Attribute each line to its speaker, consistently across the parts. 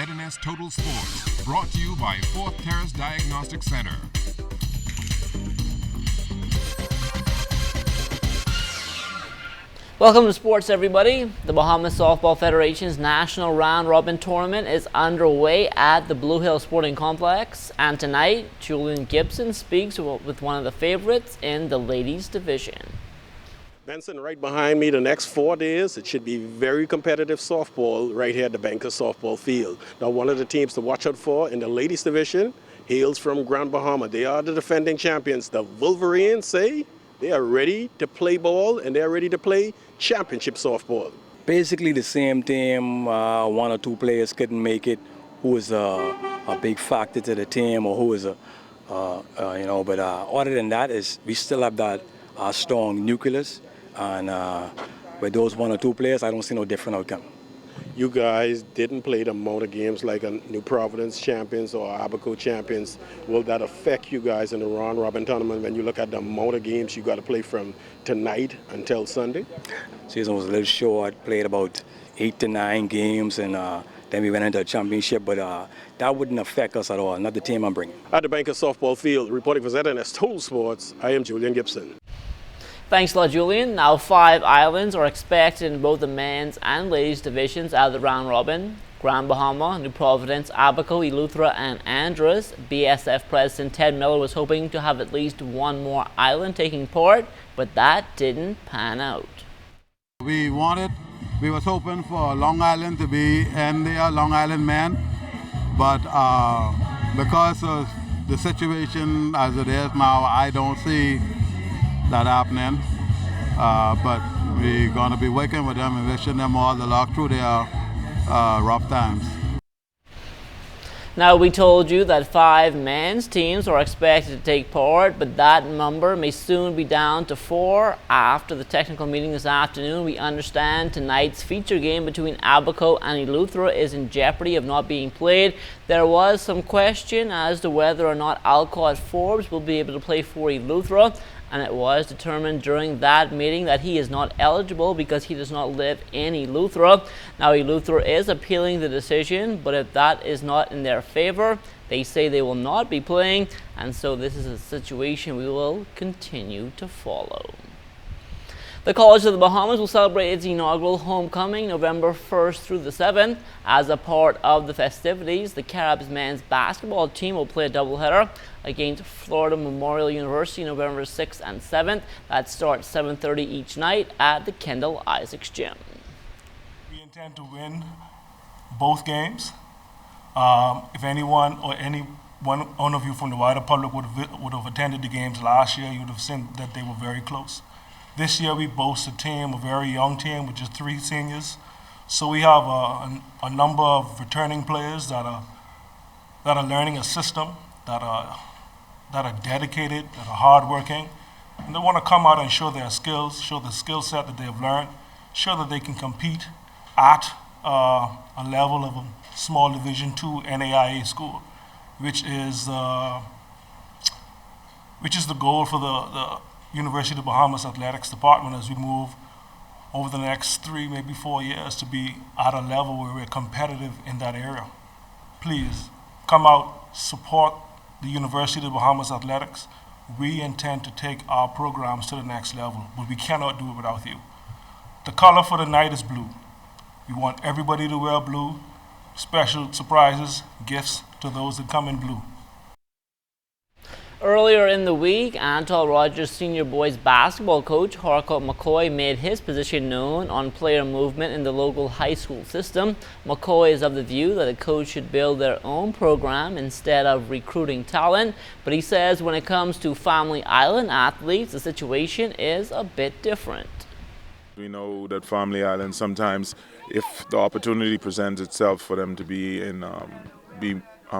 Speaker 1: ZNS Total Sports, brought to you by Fourth Terrace Diagnostic Center.
Speaker 2: Welcome to sports, everybody. The Bahamas Softball Federation's National Round Robin Tournament is underway at the Blue Hill Sporting Complex, and tonight Julian Gibson speaks with one of the favorites in the ladies division.
Speaker 3: Benson, right behind me, the next 4 days, it should be very competitive softball right here at the Bankers Softball Field. Now, one of the teams to watch out for in the ladies division hails from Grand Bahama. They are the defending champions. The Wolverines say they are ready to play ball and they are ready to play championship softball.
Speaker 4: Basically the same team, 1 or 2 players couldn't make it, who is a big factor to the team or who is but other than that, we still have that strong nucleus. And with those 1 or 2 players, I don't see no different outcome.
Speaker 3: You guys didn't play the amount of games like a New Providence champions or Abaco champions. Will that affect you guys in the round robin tournament when you look at the amount of games you got to play from tonight until Sunday?
Speaker 4: Season was a little short, played about 8 to 9 games, and then we went into a championship, but that wouldn't affect us at all, not the team I'm bringing.
Speaker 3: At the Bankers Softball Field, reporting for ZNS Total Sports, I am Julian Gibson.
Speaker 2: Thanks a lot, Julian. Now 5 islands are expected in both the men's and ladies divisions at the round robin. Grand Bahama, New Providence, Abaco, Eleuthera, and Andros. BSF President Ted Miller was hoping to have at least 1 more island taking part, but that didn't pan out.
Speaker 5: We was hoping for Long Island to be in there, Long Island men, but because of the situation as it is now, I don't see that happening, but we're going to be working with them and wishing them all the luck through their rough times.
Speaker 2: Now, we told you that 5 men's teams are expected to take part, but that number may soon be down to 4. After the technical meeting this afternoon, we understand tonight's feature game between Abaco and Eleuthera is in jeopardy of not being played. There was some question as to whether or not Alcott Forbes will be able to play for Eleuthera, and it was determined during that meeting that he is not eligible because he does not live in Eleuthera. Now, Eleuthera is appealing the decision, but if that is not in their favor, they say they will not be playing, and so this is a situation we will continue to follow. The College of the Bahamas will celebrate its inaugural homecoming November 1st through the 7th. As a part of the festivities, the Caribs men's basketball team will play a doubleheader against Florida Memorial University November 6th and 7th. That starts 7:30 each night at the Kendall Isaacs Gym.
Speaker 6: We intend to win both games. If anyone or one of you from the wider public would have attended the games last year, you would have seen that they were very close. This year we boast a team, a very young team with just 3 seniors. So we have a number of returning players that are learning a system, that are dedicated, that are hardworking, and they want to come out and show their skills, show the skill set that they have learned, show that they can compete at a level of a small Division II NAIA school, which is the goal for the University of the Bahamas Athletics Department as we move over the next 3, maybe 4 years to be at a level where we're competitive in that area. Please come out, support the University of the Bahamas Athletics. We intend to take our programs to the next level, but we cannot do it without you. The color for the night is blue. We want everybody to wear blue. Special surprises, gifts to those that come in blue.
Speaker 2: Earlier in the week, Antal Rogers senior boys basketball coach Harcourt McCoy made his position known on player movement in the local high school system. McCoy is of the view that a coach should build their own program instead of recruiting talent, but he says when it comes to Family Island athletes, the situation is a bit different.
Speaker 7: We know that Family Island sometimes, if the opportunity presents itself for them to be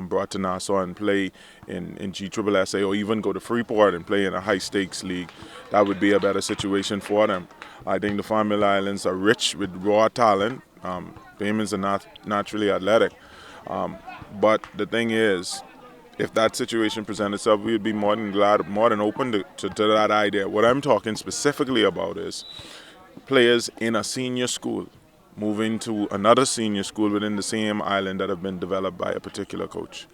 Speaker 7: brought to Nassau and play in GSSA or even go to Freeport and play in a high-stakes league, that would be a better situation for them. I think the Family Islands are rich with raw talent. Payments are not naturally athletic. But the thing is, if that situation presents itself, we would be more than glad, more than open to that idea. What I'm talking specifically about is players in a senior school moving to another senior school within the same island that have been developed by a particular coach.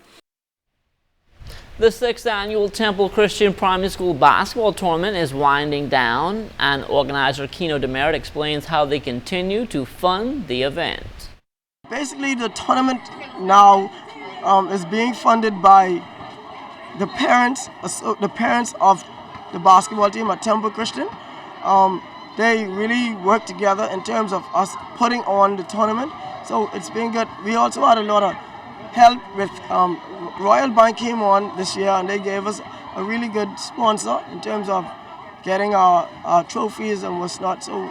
Speaker 2: The 6th annual Temple Christian Primary School basketball tournament is winding down, and organizer Keno Demerit explains how they continue to fund the event.
Speaker 8: Basically, the tournament now is being funded by the parents of the basketball team at Temple Christian. They really work together in terms of us putting on the tournament, so it's been good. We also had a lot of help with Royal Bank came on this year, and they gave us a really good sponsor in terms of getting our trophies and what's not. So,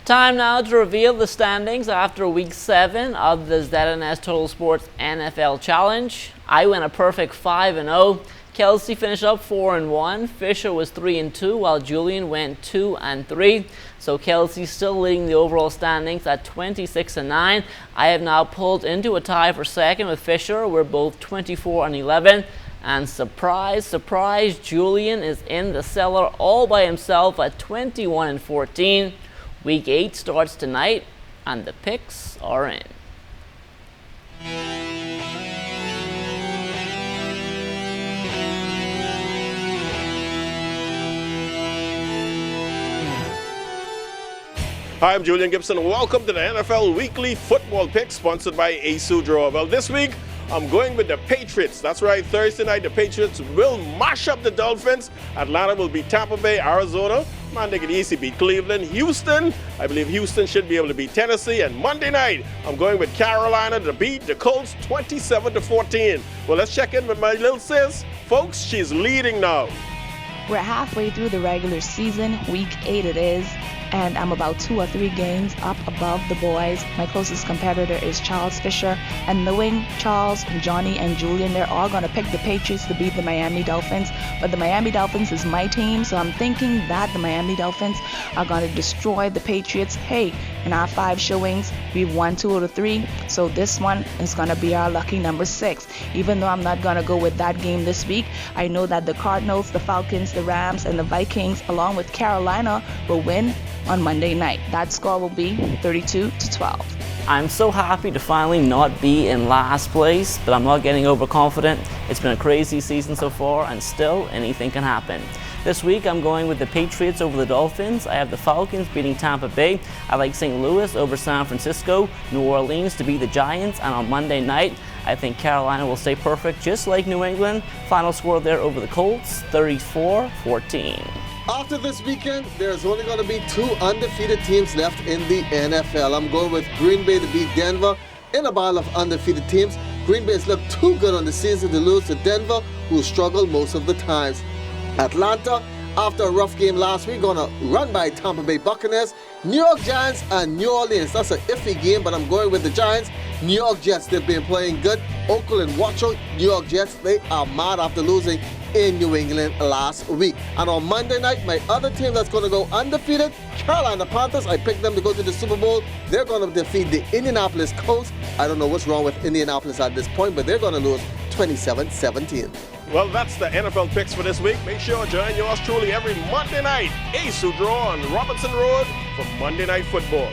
Speaker 2: time now to reveal the standings after week 7 of the ZNS Total Sports NFL Challenge. I went a perfect 5-0. Kelsey finished up 4-1. Fisher was 3-2, while Julian went 2-3. So Kelsey's still leading the overall standings at 26-9. I have now pulled into a tie for second with Fisher. We're both 24-11. And surprise, surprise, Julian is in the cellar all by himself at 21-14. Week 8 starts tonight, and the picks are in.
Speaker 3: Hi, I'm Julian Gibson. Welcome to the NFL Weekly Football Pick, sponsored by Asu Draw. Well, this week, I'm going with the Patriots. That's right, Thursday night, the Patriots will mash up the Dolphins. Atlanta will beat Tampa Bay, Arizona. Man, they can easily beat Cleveland. Houston, I believe Houston should be able to beat Tennessee. And Monday night, I'm going with Carolina to beat the Colts 27-14. Well, let's check in with my little sis. Folks, she's leading now.
Speaker 9: We're halfway through the regular season, week 8 it is, and I'm about 2 or 3 games up above the boys. My closest competitor is Charles Fisher, and knowing Charles, Johnny, and Julian, they're all going to pick the Patriots to beat the Miami Dolphins, but the Miami Dolphins is my team, so I'm thinking that the Miami Dolphins are going to destroy the Patriots. Hey, in our 5 showings, we've won 2 out of 3, so this one is going to be our lucky number 6. Even though I'm not going to go with that game this week, I know that the Cardinals, the Falcons, the Rams, and the Vikings, along with Carolina, will win on Monday night. That score will be 32-12.
Speaker 2: I'm so happy to finally not be in last place, but I'm not getting overconfident. It's been a crazy season so far, and still anything can happen. This week I'm going with the Patriots over the Dolphins. I have the Falcons beating Tampa Bay. I like St. Louis over San Francisco, New Orleans to beat the Giants, and on Monday night I think Carolina will stay perfect just like New England. Final score there over the Colts, 34-14.
Speaker 10: After this weekend, there's only going to be 2 undefeated teams left in the NFL. I'm going with Green Bay to beat Denver in a battle of undefeated teams. Green Bay's looked too good on the season to lose to Denver, who struggle most of the times. Atlanta, after a rough game last week, going to run by Tampa Bay Buccaneers. New York Giants and New Orleans. That's an iffy game, but I'm going with the Giants. New York Jets, they've been playing good. Uncle and watch out, New York Jets, they are mad after losing in New England last week. And on Monday night, my other team that's going to go undefeated, Carolina Panthers, I picked them to go to the Super Bowl. They're going to defeat the Indianapolis Colts. I don't know what's wrong with Indianapolis at this point, but they're going to lose 27-17.
Speaker 3: Well, that's the NFL picks for this week. Make sure to join yours truly every Monday night. Asu Draw on Robinson Road for Monday Night Football.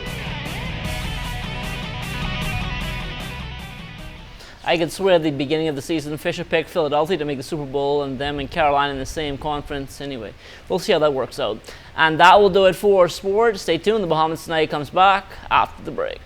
Speaker 2: I could swear at the beginning of the season Fisher picked Philadelphia to make the Super Bowl and them and Carolina in the same conference. Anyway, we'll see how that works out. And that will do it for sport. Stay tuned. The Bahamas Tonight comes back after the break.